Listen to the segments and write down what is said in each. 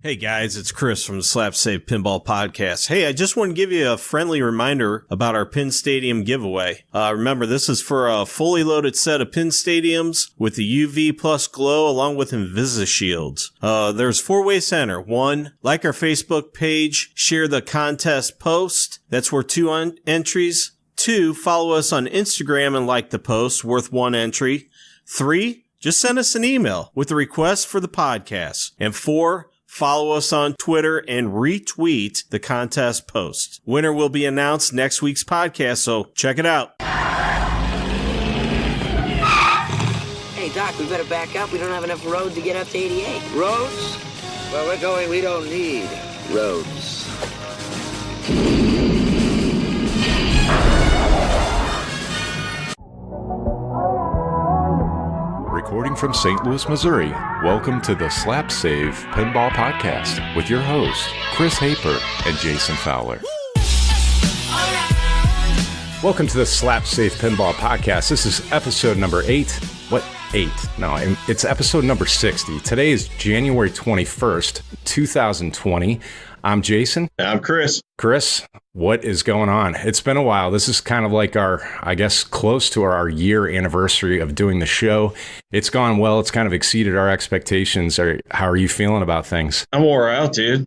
Hey guys, it's Chris from the Slap Save Pinball Podcast. Hey, I just want to give you a friendly reminder about our Pin Stadium giveaway. Remember, this is for a fully loaded set of Pin Stadiums with the UV plus glow along with InvisiShields. There's 4 ways to enter. 1, like our Facebook page, share the contest post. That's worth 2 entries. 2, follow us on Instagram and like the post, worth 1 entry. 3, just send us an email with a request for the podcast. And 4, follow us on Twitter and retweet the contest post. Winner will be announced next week's podcast, so check it out. Hey, Doc, we better back up. We don't have enough road to get up to 88. Roads? Where we're going, we don't need roads. Recording from St. Louis, Missouri, welcome to the Slap Save Pinball Podcast with your hosts, Chris Hoeper and Jason Fowler. Welcome to the Slap Save Pinball Podcast. This is episode number 8. What? 8? No, it's episode number 60. Today is January 21st, 2020. I'm Jason. I'm Chris. Chris, what is going on? It's been a while. This is kind of like our, I guess, close to our year anniversary of doing the show. It's gone well. It's kind of exceeded our expectations. How are you feeling about things? I'm wore out, dude.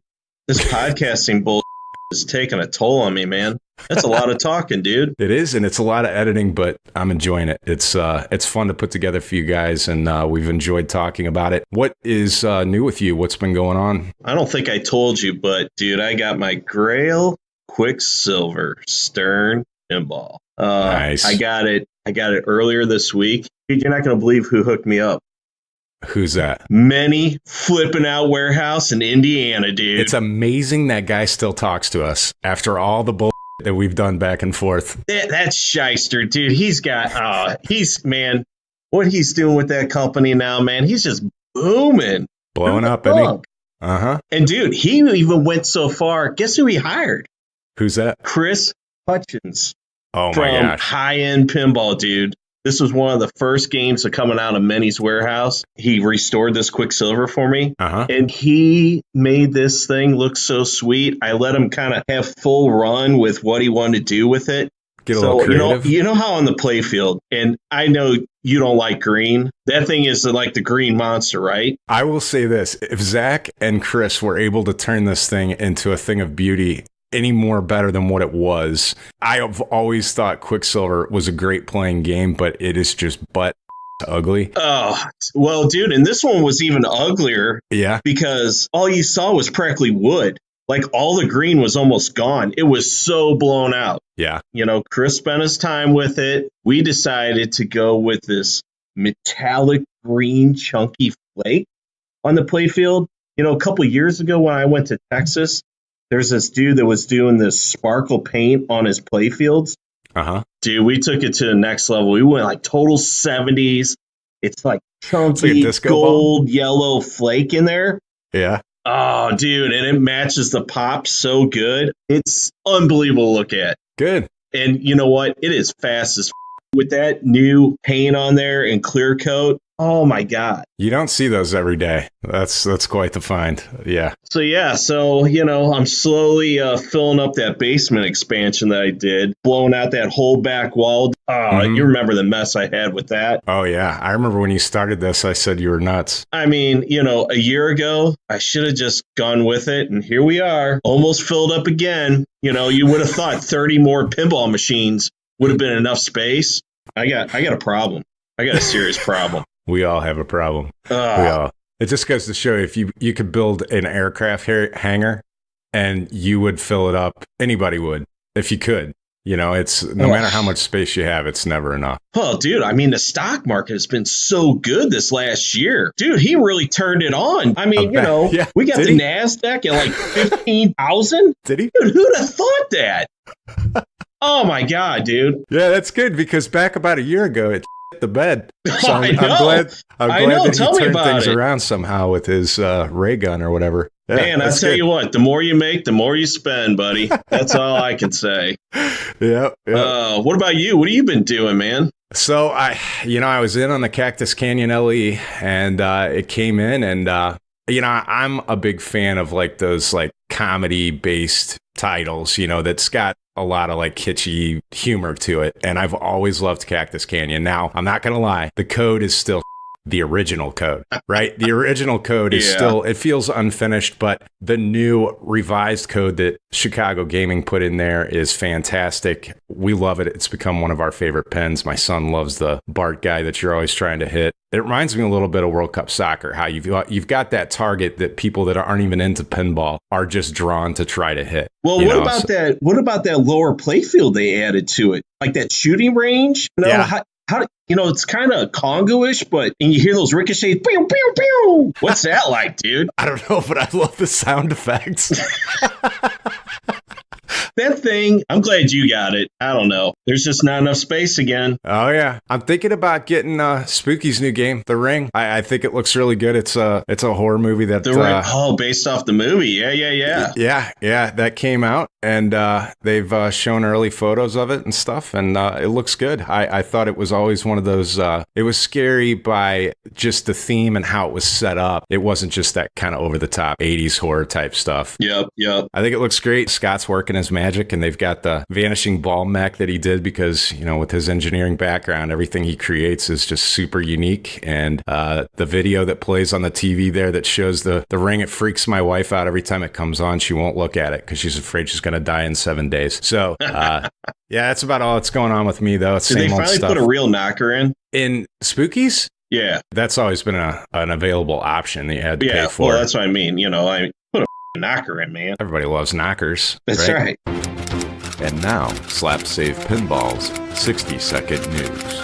This podcasting bull is taking a toll on me, man. That's a lot of talking, dude. It is, and it's a lot of editing, but I'm enjoying it. It's fun to put together for you guys, and we've enjoyed talking about it. What is new with you? What's been going on? I don't think I told you, but dude, I got my Grail Quicksilver Stern Pinball. Nice. I got it earlier this week. Dude, you're not going to believe who hooked me up. Who's that? Many Flipping Out Warehouse in Indiana, dude. It's amazing that guy still talks to us after all the bull that we've done back and forth. That's shyster, dude. He's got, man, what he's doing with that company now, man, he's just booming. Blowing up, isn't he? Uh-huh. And dude, he even went so far. Guess who he hired? Who's that? Chris Hutchins. Oh, my from gosh. High-End Pinball, dude. This was one of the first games of coming out of Many's warehouse. He restored this Quicksilver for me, and he made this thing look so sweet. I let him kind of have full run with what he wanted to do with it. Get a little creative. You know how on the playfield, and I know you don't like green. That thing is like the green monster, right? I will say this. If Zach and Chris were able to turn this thing into a thing of beauty any more better than what it was, I have always thought Quicksilver was a great playing game, but it is just ugly. Oh, well, dude, and this one was even uglier. Yeah. Because all you saw was practically wood. Like all the green was almost gone. It was so blown out. Yeah. You know, Chris spent his time with it. We decided to go with this metallic green chunky flake on the playfield. You know, a couple of years ago when I went to Texas, there's this dude that was doing this sparkle paint on his playfields. Uh-huh. Dude, we took it to the next level. We went like total 70s. It's like chunky gold, yellow flake in there. Yeah. Oh, dude. And it matches the pop so good. It's unbelievable to look at. Good. And you know what? It is fast as with that new paint on there and clear coat. Oh my God. You don't see those every day. That's quite the find. Yeah. So you know, I'm slowly filling up that basement expansion that I did, blowing out that whole back wall. You remember the mess I had with that? Oh yeah. I remember when you started this, I said you were nuts. I mean, you know, a year ago, I should have just gone with it. And here we are, almost filled up again. You know, you would have thought 30 more pinball machines would have been enough space. I got a problem. I got a serious problem. We all have a problem. We all. It just goes to show if you could build an aircraft hangar and you would fill it up. Anybody would, if you could. You know, it's no matter how much space you have, it's never enough. Oh, dude, I mean, the stock market has been so good this last year. Dude, he really turned it on. I mean, you know, we got the NASDAQ at like 15,000. Did he? Dude, who'd have thought that? Oh, my God, dude. Yeah, that's good because back about a year ago, it the bed. So I'm glad that Tell he me turned about things it. around somehow with his ray gun or whatever. Yeah, Man, I tell you what, the more you make, the more you spend, buddy. That's all I can say. Yeah. What about you? What have you been doing, man? So I was in on the Cactus Canyon LE and it came in and I'm a big fan of like those like comedy based titles, that's got a lot of like kitschy humor to it. And I've always loved Cactus Canyon. Now, I'm not going to lie, the code is still the original code, right? The original code is still, it feels unfinished, but the new revised code that Chicago Gaming put in there is fantastic. We love it. It's become one of our favorite pins. My son loves the Bart guy that you're always trying to hit. It reminds me a little bit of World Cup soccer, how you've got that target that people that aren't even into pinball are just drawn to try to hit. Well, what about that lower playfield they added to it? Like that shooting range? How it's kind of Congo-ish, and you hear those ricochets. Pew, pew, pew. What's that like, dude? I don't know, but I love the sound effects. That thing, I'm glad you got it. I don't know. There's just not enough space again. Oh, yeah. I'm thinking about getting Spooky's new game, The Ring. I think it looks really good. It's a horror movie that... The Ring. Based off the movie. Yeah. Yeah, that came out, and they've shown early photos of it and stuff, and it looks good. I thought it was always one of those... it was scary by just the theme and how it was set up. It wasn't just that kind of over-the-top 80s horror type stuff. Yep. I think it looks great. Scott's working his magic, and they've got the vanishing ball mech that he did because, with his engineering background, everything he creates is just super unique. And the video that plays on the TV there that shows the ring, it freaks my wife out every time it comes on. She won't look at it because she's afraid she's going to die in 7 days. So, yeah, that's about all that's going on with me, though. It's Did they finally put a real knocker in Spookies? Yeah. That's always been an available option that you had to pay for. Well, that's what I mean. I put a knocker in, man. Everybody loves knockers. That's right. And now, Slap Save Pinball's 60-second news.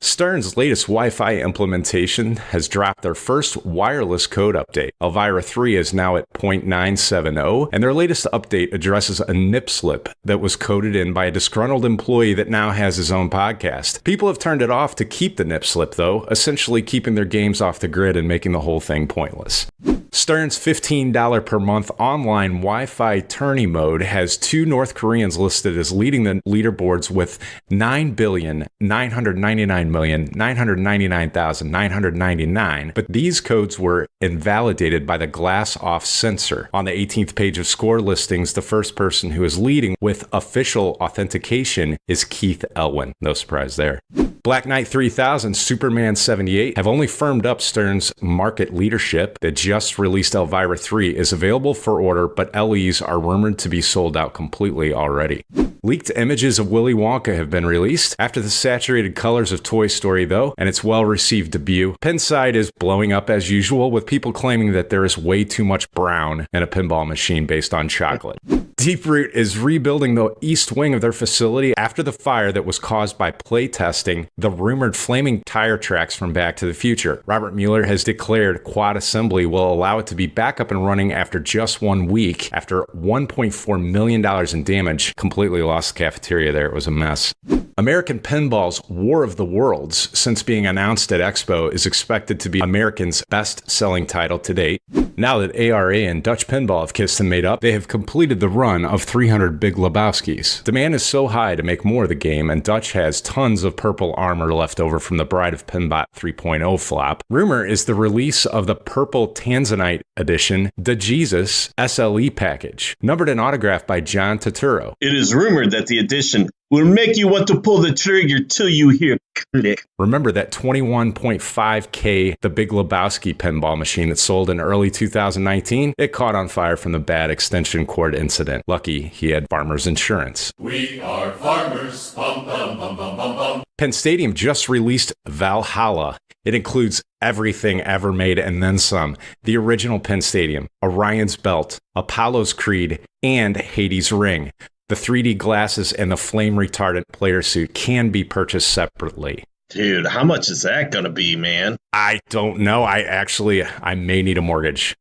Sterns' latest Wi-Fi implementation has dropped their first wireless code update. Elvira 3 is now at 0.970, and their latest update addresses a nip slip that was coded in by a disgruntled employee that now has his own podcast. People have turned it off to keep the nip slip, though, essentially keeping their games off the grid and making the whole thing pointless. Stern's $15 per month online Wi-Fi tourney mode has 2 North Koreans listed as leading the leaderboards with 9,999,999,999, but these codes were invalidated by the glass-off sensor. On the 18th page of score listings, the first person who is leading with official authentication is Keith Elwin. No surprise there. Black Knight 3000, Superman 78 have only firmed up Stern's market leadership. The just released Elvira 3 is available for order, but LEs are rumored to be sold out completely already. Leaked images of Willy Wonka have been released after the saturated colors of Toy Story, though, and its well-received debut. Pinside is blowing up as usual, with people claiming that there is way too much brown in a pinball machine based on chocolate. Deeproot is rebuilding the east wing of their facility after the fire that was caused by playtesting the rumored flaming tire tracks from Back to the Future. Robert Mueller has declared quad assembly will allow it to be back up and running after just 1 week. After $1.4 million in damage, completely lost the cafeteria there. It was a mess. American Pinball's War of the Worlds, since being announced at Expo, is expected to be American's best-selling title to date. Now that ARA and Dutch Pinball have kissed and made up, they have completed the run of 300 Big Lebowskis. Demand is so high to make more of the game, and Dutch has tons of purple armor left over from the Bride of Pinbot 3.0 flop. Rumor is the release of the purple Tanzanite edition, the Jesus SLE package, numbered and autographed by John Turturro. It is rumored that the edition will make you want to pull the trigger till you hear click. Remember that 21.5K The Big Lebowski pinball machine that sold in early 2019? It caught on fire from the bad extension cord incident. Lucky he had farmer's insurance. We are farmers. Bum, bum, bum, bum, bum, bum. Penn Stadium just released Valhalla. It includes everything ever made and then some. The original Penn Stadium, Orion's Belt, Apollo's Creed, and Hades' Ring. The 3D glasses and the flame retardant player suit can be purchased separately. Dude, how much is that going to be, man? I don't know. I may need a mortgage.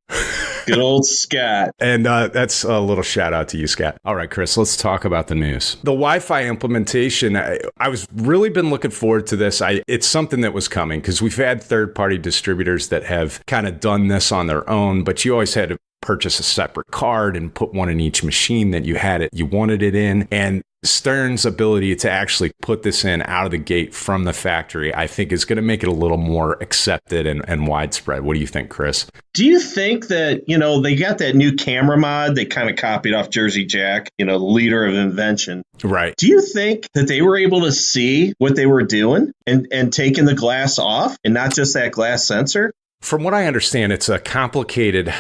Good old Scott. And that's a little shout out to you, Scott. All right, Chris, let's talk about the news. The Wi-Fi implementation, I was really been looking forward to this. It's something that was coming because we've had third-party distributors that have kind of done this on their own, but you always had to purchase a separate card and put one in each machine that you wanted it in. And Sterns' ability to actually put this in out of the gate from the factory, I think, is going to make it a little more accepted and widespread. What do you think, Chris? Do you think that, they got that new camera mod they kind of copied off Jersey Jack, the leader of invention? Right. Do you think that they were able to see what they were doing and taking the glass off and not just that glass sensor? From what I understand, it's a complicated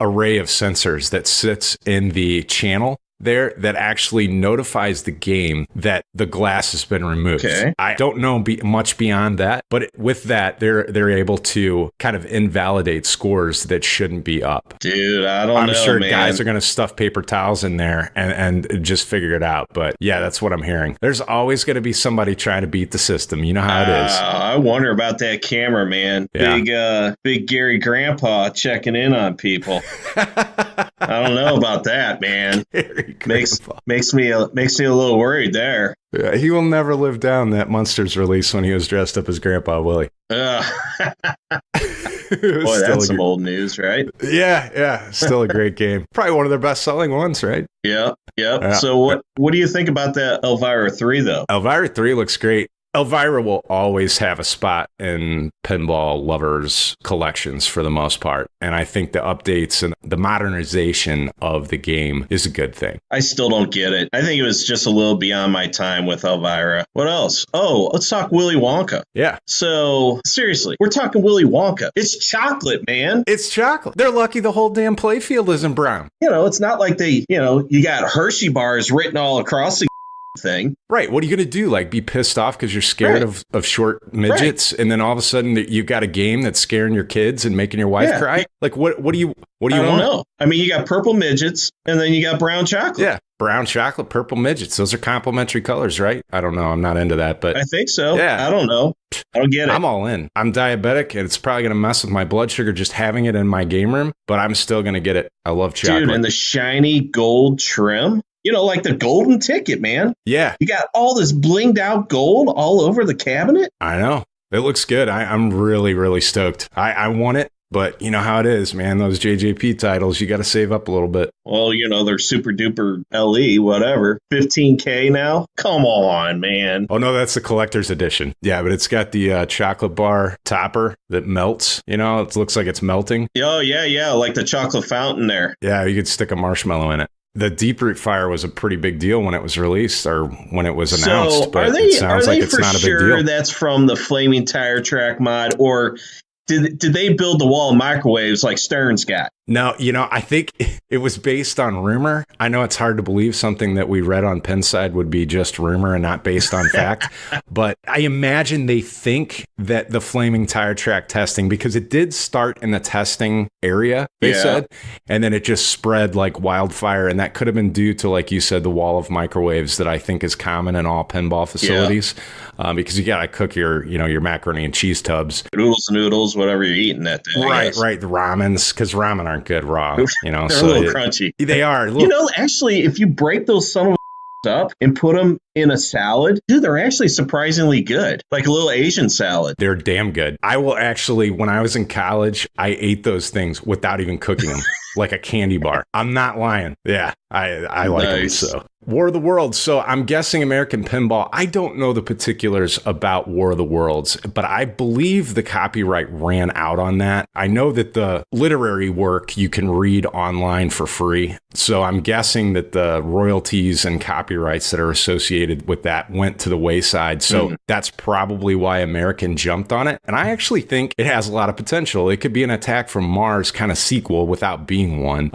array of sensors that sits in the channel there that actually notifies the game that the glass has been removed. Okay. I don't know much beyond that, but with that, they're able to kind of invalidate scores that shouldn't be up. Dude, I don't know, I'm sure man. guys are going to stuff paper towels in there and just figure it out. But yeah, that's what I'm hearing. There's always going to be somebody trying to beat the system. You know how it is. I wonder about that camera, man. Yeah. Big Gary Grandpa checking in on people. I don't know about that, man. Makes me a little worried there. Yeah, he will never live down that Munsters release when he was dressed up as Grandpa Willie. Boy, that's some old news, right? Yeah. Still a great game. Probably one of their best-selling ones, right? Yeah. So what do you think about that Elvira 3, though? Elvira 3 looks great. Elvira will always have a spot in pinball lovers' collections for the most part. And I think the updates and the modernization of the game is a good thing. I still don't get it. I think it was just a little beyond my time with Elvira. What else? Oh, let's talk Willy Wonka. Yeah. So, seriously, we're talking Willy Wonka. It's chocolate, man. It's chocolate. They're lucky the whole damn playfield isn't brown. It's not like you got Hershey bars written all across the thing. Right. What are you going to do? Like be pissed off because you're scared of short midgets, and then all of a sudden you've got a game that's scaring your kids and making your wife cry? Like what do you want? I don't know. I mean, you got purple midgets and then you got brown chocolate. Yeah. Brown chocolate, purple midgets. Those are complementary colors, right? I don't know. I'm not into that, but I think so. Yeah. I don't know. I don't get it. I'm all in. I'm diabetic, and it's probably going to mess with my blood sugar just having it in my game room, but I'm still going to get it. I love chocolate. Dude, and the shiny gold trim. Like the golden ticket, man. Yeah. You got all this blinged out gold all over the cabinet. I know. It looks good. I'm really, really stoked. I want it, but you know how it is, man. Those JJP titles, you got to save up a little bit. Well, they're super duper LE, whatever. $15K now? Come on, man. Oh, no, that's the collector's edition. Yeah, but it's got the chocolate bar topper that melts. It looks like it's melting. Oh, yeah. Like the chocolate fountain there. Yeah, you could stick a marshmallow in it. The Deep Root Fire was a pretty big deal when it was released or when it was announced, but it sounds like it's not a big deal. That's from the Flaming Tire Track mod, or did they build the wall of microwaves like Sterns got? No, I think it was based on rumor. I know it's hard to believe something that we read on Pinside would be just rumor and not based on fact, but I imagine they think that the Flaming Tire Track testing, because it did start in the testing area, they said, and then it just spread like wildfire, and that could have been due to, like you said, the wall of microwaves that I think is common in all pinball facilities, because you got to cook your macaroni and cheese tubs. Noodles, whatever you're eating that day. Right, the ramens, because ramen aren't good raw, they're so a little crunchy. They are. Actually, if you break those son of up and put them in a salad, dude, they're actually surprisingly good. Like a little Asian salad. They're damn good. I will actually, when I was in college, I ate those things without even cooking them, like a candy bar. I'm not lying. Yeah, I like them. So War of the Worlds. So I'm guessing American Pinball. I don't know the particulars about War of the Worlds, but I believe the copyright ran out on that. I know that the literary work you can read online for free. So I'm guessing that the royalties and copyrights that are associated with that went to the wayside. So that's probably why American jumped on it. And I actually think it has a lot of potential. It could be an Attack from Mars kind of sequel without being one.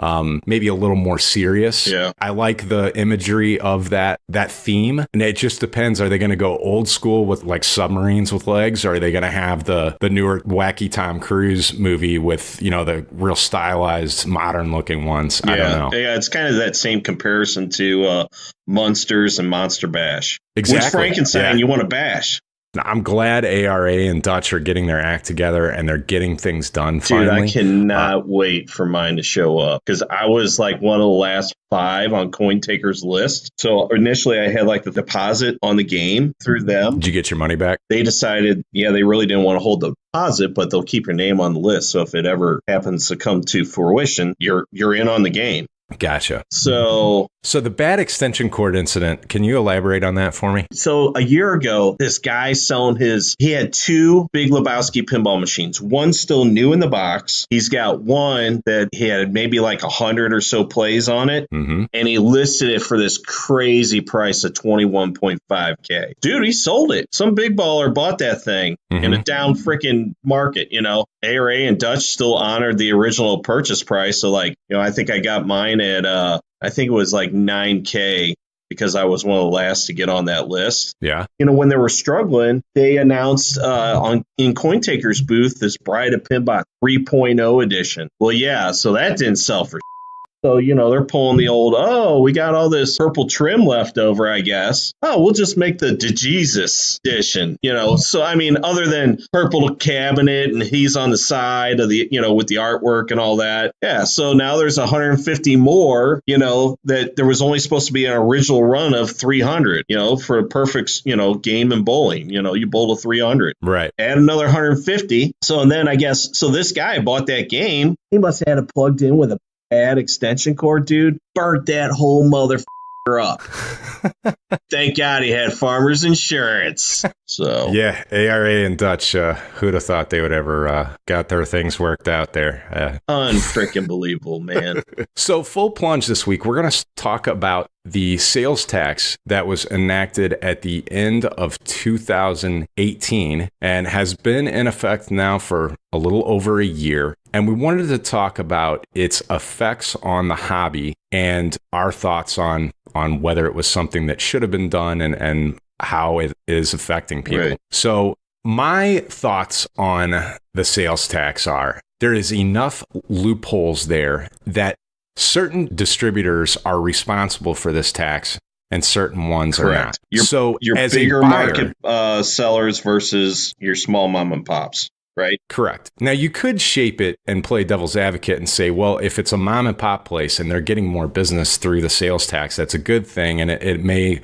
Maybe a little more serious. Yeah. I like the imagery of that theme, and it just depends. Are they going to go old school with like submarines with legs, or are they going to have the newer wacky Tom Cruise movie with the real stylized modern looking ones? I don't know. Yeah, it's kind of that same comparison to Munsters and Monster Bash. Exactly. Which Frankenstein you want to bash? I'm glad ARA and Dutch are getting their act together and they're getting things done finally. Dude, I cannot wait for mine to show up because I was like one of the last 5 on CoinTaker's list. So initially I had like the deposit on the game through them. Did you get your money back? They decided, they really didn't want to hold the deposit, but they'll keep your name on the list. So if it ever happens to come to fruition, you're in on the game. Gotcha. So the bad extension cord incident, can you elaborate on that for me? So a year ago, this guy selling he had 2 Big Lebowski pinball machines. One still new in the box. He's got one that he had maybe like 100 or so plays on it. Mm-hmm. And he listed it for this crazy price of $21.5K. Dude, he sold it. Some big baller bought that thing in a down freaking market, ARA and Dutch still honored the original purchase price. So I think I got mine at, I think it was like $9K because I was one of the last to get on that list. Yeah. When they were struggling, they announced in CoinTaker's booth this Bride of Pinbot 3.0 edition. Well, yeah, so that didn't sell for So, they're pulling the old, we got all this purple trim left over, I guess. Oh, we'll just make the DeJesus edition, So, I mean, other than purple cabinet and he's on the side of the, with the artwork and all that. Yeah, so now there's 150 more, that there was only supposed to be an original run of 300, for a perfect, game and bowling. You bowled a 300. Right. Add another 150. So, and then I guess, so this guy bought that game. He must have had it plugged in with a bad extension cord, dude. Burnt that whole motherfucker up. Thank God he had farmer's insurance. So yeah, ARA and Dutch, who'd have thought they would ever got their things worked out there? Unfreaking believable, man. So full plunge this week, we're going to talk about the sales tax that was enacted at the end of 2018 and has been in effect now for a little over a year. And we wanted to talk about its effects on the hobby and our thoughts on whether it was something that should have been done and how it is affecting people. Right. So my thoughts on the sales tax are there is enough loopholes there that certain distributors are responsible for this tax and certain ones Correct. are not. So your as bigger a buyer, market sellers versus your small mom and pops. Right. Correct. Now, you could shape it and play devil's advocate and say, well, if it's a mom and pop place and they're getting more business through the sales tax, that's a good thing. And it may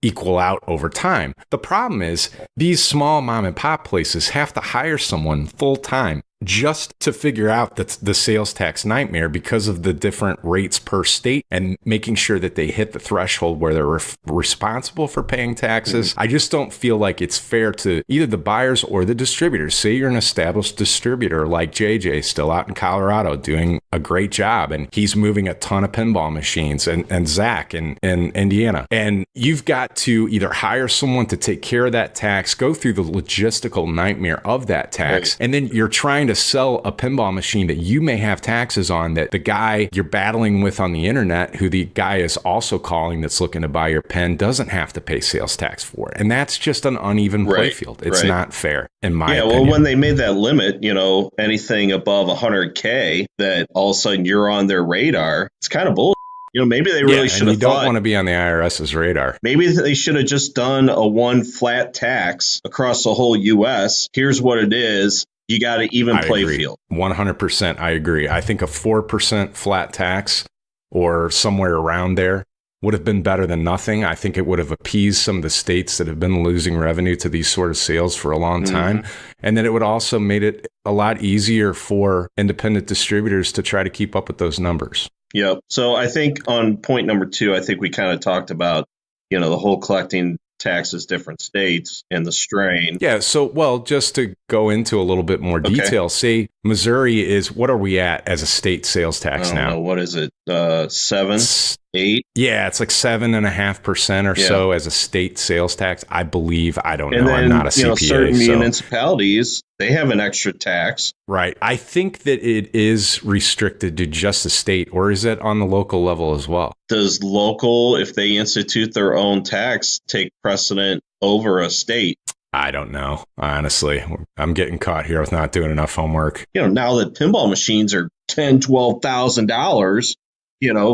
equal out over time. The problem is these small mom and pop places have to hire someone full time just to figure out the sales tax nightmare because of the different rates per state and making sure that they hit the threshold where they're responsible for paying taxes. I just don't feel like it's fair to either the buyers or the distributors. Say you're an established distributor like JJ still out in Colorado doing a great job and he's moving a ton of pinball machines and Zach in Indiana. And you've got to either hire someone to take care of that tax, go through the logistical nightmare of that tax, right. And then you're trying to sell a pinball machine that you may have taxes on that the guy you're battling with on the internet, who the guy is also calling that's looking to buy your pen, doesn't have to pay sales tax for it. And that's just an uneven playfield. It's not fair, in my opinion. Well, when they made that limit, anything above 100K, that all of a sudden you're on their radar, it's kind of bullshit. Maybe they really should have thought. You don't want to be on the IRS's radar. Maybe they should have just done a one flat tax across the whole U.S. Here's what it is. You got to even play field. 100%. I agree. I think a 4% flat tax or somewhere around there would have been better than nothing. I think it would have appeased some of the states that have been losing revenue to these sort of sales for a long time. And then it would also made it a lot easier for independent distributors to try to keep up with those numbers. Yep. So I think on point number 2, I think we kind of talked about, the whole collecting taxes, different states, and the strain. Yeah. So, well, just to go into a little bit more detail, say Missouri is, what are we at as a state sales tax now? What is it? 7, 8? Yeah, it's like 7.5% or so as a state sales tax. I believe. I don't know. I'm not a CPA. Certain municipalities, they have an extra tax. Right. I think that it is restricted to just the state, or is it on the local level as well? Does local, if they institute their own tax, take precedent over a state? I don't know. Honestly, I'm getting caught here with not doing enough homework. Now that pinball machines are $10,000, $12,000,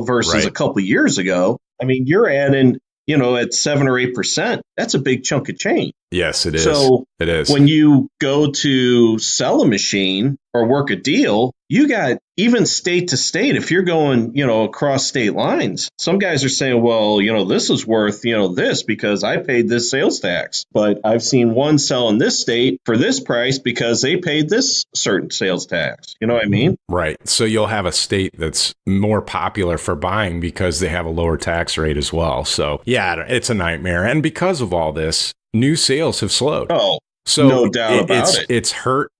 versus a couple years ago, I mean, you're adding, at 7 or 8%. That's a big chunk of change. Yes, it is. So it is. When you go to sell a machine or work a deal, you got even state to state. If you're going, across state lines, some guys are saying, well, this is worth, this because I paid this sales tax. But I've seen one sell in this state for this price because they paid this certain sales tax. You know what I mean? Right. So you'll have a state that's more popular for buying because they have a lower tax rate as well. So yeah, it's a nightmare. And because of all this, new sales have slowed. Oh, so no doubt about it. It's hurt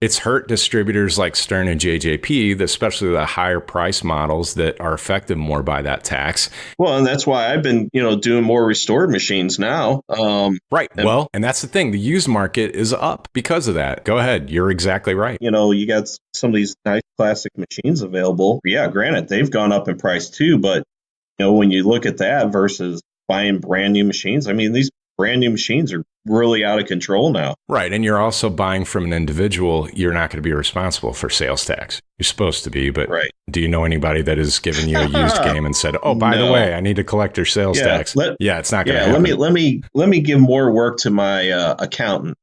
distributors like Stern and JJP, especially the higher price models that are affected more by that tax. Well, and that's why I've been, doing more restored machines now. Right. And that's the thing. The used market is up because of that. Go ahead. You're exactly right. You got some of these nice classic machines available. Yeah, granted, they've gone up in price too. But, when you look at that versus buying brand new machines, I mean, these brand new machines are really out of control now. Right. And you're also buying from an individual. You're not going to be responsible for sales tax. You're supposed to be, but do you know anybody that has given you a used game and said, oh, by the way, I need to collect your sales tax? It's not going to happen. Let me give more work to my accountant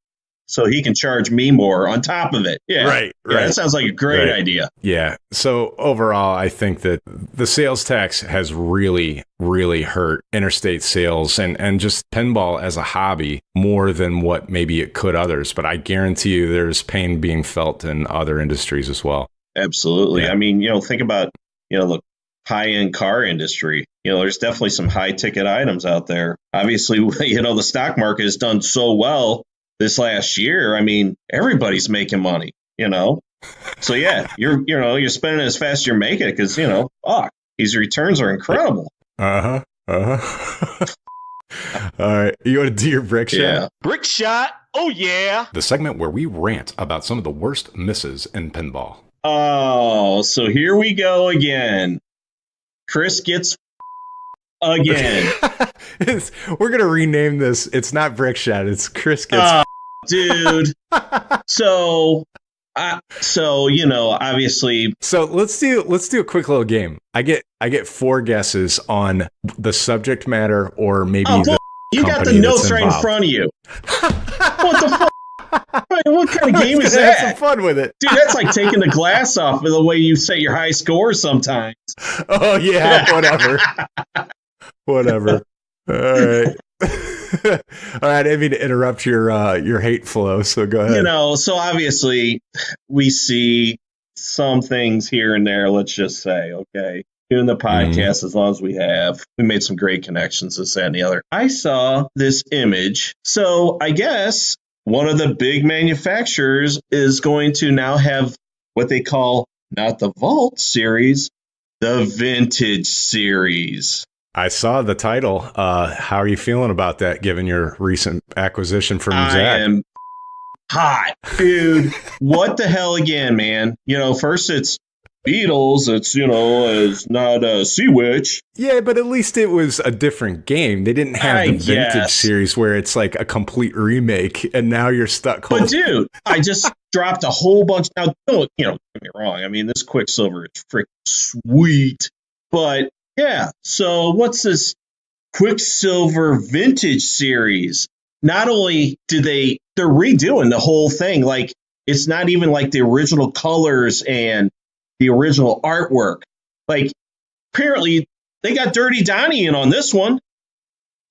so he can charge me more on top of it. Yeah. Right. Yeah, that sounds like a great idea. Yeah. So overall, I think that the sales tax has really, really hurt interstate sales and just pinball as a hobby more than what maybe it could others. But I guarantee you there's pain being felt in other industries as well. Absolutely. Yeah. I mean, think about, the high-end car industry. There's definitely some high-ticket items out there. Obviously, the stock market has done so well this last year. I mean, everybody's making money, So yeah, you're spending as fast as you're making it because, these returns are incredible. All right. You want to do your brick shot? Yeah. Brick shot. Oh, yeah. The segment where we rant about some of the worst misses in pinball. Oh, so here we go again. Chris gets again. We're going to rename this. It's not brick shot. It's Chris gets dude. So obviously. So let's do a quick little game. I get 4 guesses on the subject matter or maybe you got the notes right in front of you. What the fuck? What kind of game is that? Have some fun with it, dude. That's like taking the glass off of the way you set your high score sometimes. Oh yeah, whatever. All right. All right, I mean to interrupt your hate flow, so go ahead. So obviously we see some things here and there, let's just say, okay, doing the podcast as long as we made some great connections, this, that, and the other. I saw this image. So I guess one of the big manufacturers is going to now have what they call not the Vault series, the Vintage series. I saw the title. How are you feeling about that, given your recent acquisition from Zach? I am hot, dude. What the hell again, man? First it's Beatles. It's, it's not a Sea Witch. Yeah, but at least it was a different game. They didn't have the Vintage series where it's like a complete remake, and now you're stuck. But dude, I just dropped a whole bunch. Now, don't get me wrong. I mean, this Quicksilver is freaking sweet, but yeah. So what's this Quicksilver Vintage series? Not only they're redoing the whole thing. Like, it's not even like the original colors and the original artwork. Like, apparently they got Dirty Donnie in on this one.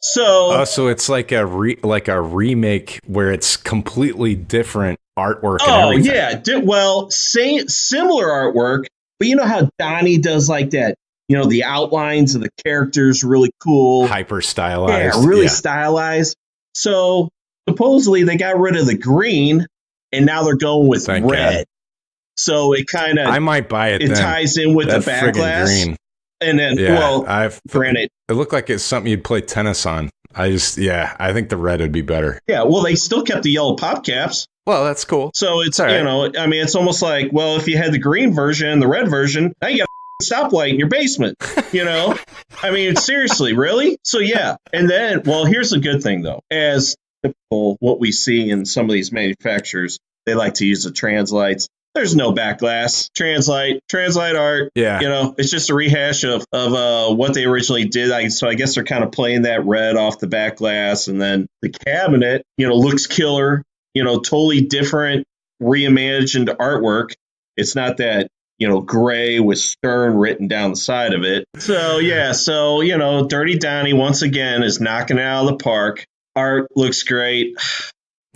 So it's like a remake where it's completely different artwork and everything. Yeah. Similar artwork, but you know how Donnie does like that, the outlines of the characters really cool. Hyper stylized. Yeah, really stylized. So supposedly they got rid of the green and now they're going with red. God. So it kind of, I might buy it. It ties in with the back glass. Green. And then, granted, it looked like it's something you'd play tennis on. I think the red would be better. Yeah, well, they still kept the yellow pop caps. Well, that's cool. So it's, it's almost like, well, if you had the green version and the red version, now you got a stoplight in your basement, I mean, seriously, really? So, yeah. And then, well, here's the good thing, though. As typical, what we see in some of these manufacturers, they like to use the translights. there's no back glass. Translite art. Yeah. You know, it's just a rehash of what they originally did. So I guess they're kind of playing that red off the back glass. And then the cabinet, you know, looks killer, you know, totally different, reimagined artwork. It's not that, you know, gray with Stern written down the side of it. So, yeah. So, you know, Dirty Donnie once again is knocking it out of the park. Art looks great.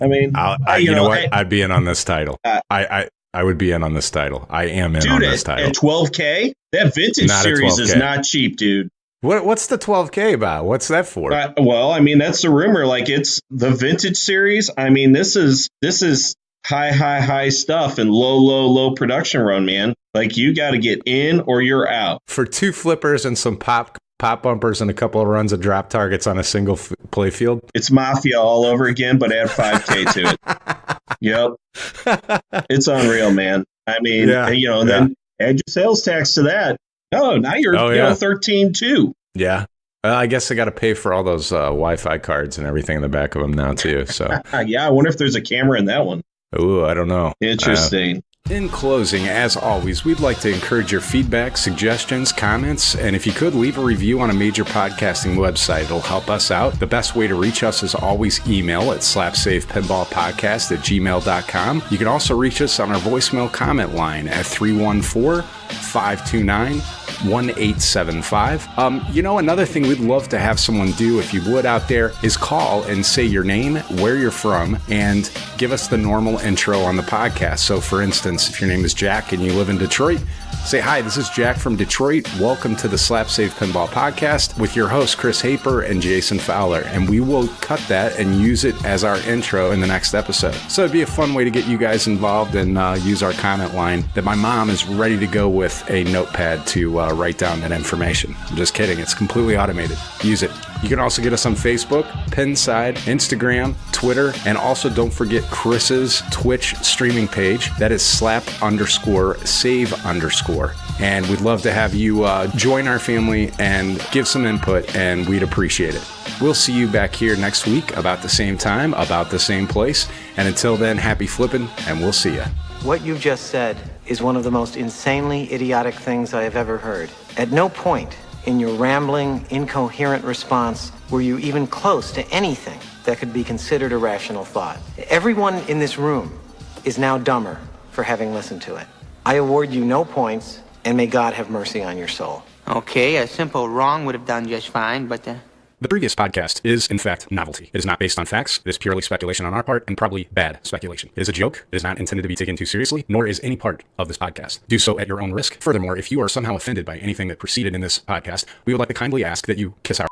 I mean, you know what? I'd be in on this title. I would be in on this title. I am in on this title. At $12K? That vintage series is not cheap, dude. What's the 12K about? What's that for? Well, I mean, that's the rumor. Like, it's the vintage series. I mean, this is high stuff and low production run, man. Like, you got to get in or you're out. For 2 flippers and some pop bumpers and a couple of runs of drop targets on a single play field. It's Mafia all over again, but add $5K to it. Yep. It's unreal, man. I mean, then add your sales tax to that. Oh, now you're 13 too. Yeah. I guess I got to pay for all those Wi-Fi cards and everything in the back of them now too. So yeah, I wonder if there's a camera in that one. Oh, I don't know. Interesting. In closing, as always, we'd like to encourage your feedback, suggestions, comments, and if you could, leave a review on a major podcasting website. It'll help us out. The best way to reach us is always email at slapsavepinballpodcast@gmail.com. You can also reach us on our voicemail comment line at 314-529-1875. Another thing we'd love to have someone do, if you would out there, is call and say your name, where you're from, and give us the normal intro on the podcast. So for instance, if your name is Jack and you live in Detroit, say, hi, this is Jack from Detroit. Welcome to the Slap Save Pinball Podcast with your hosts, Chris Hoeper and Jason Fowler. And we will cut that and use it as our intro in the next episode. So it'd be a fun way to get you guys involved and use our comment line that my mom is ready to go with a notepad to write down that information. I'm just kidding. It's completely automated. Use it. You can also get us on Facebook, Pinside, Instagram, Twitter, and also don't forget Chris's Twitch streaming page. That is slap_save_. And we'd love to have you join our family and give some input, and we'd appreciate it. We'll see you back here next week about the same time, about the same place. And until then, happy flipping, and we'll see you. What you've just said is one of the most insanely idiotic things I have ever heard. At no point in your rambling, incoherent response were you even close to anything that could be considered a rational thought. Everyone in this room is now dumber for having listened to it. I award you no points, and may God have mercy on your soul. Okay, a simple wrong would have done just fine, but The previous podcast is, in fact, novelty. It is not based on facts. It is purely speculation on our part, and probably bad speculation. It is a joke. It is not intended to be taken too seriously, nor is any part of this podcast. Do so at your own risk. Furthermore, if you are somehow offended by anything that proceeded in this podcast, we would like to kindly ask that you kiss our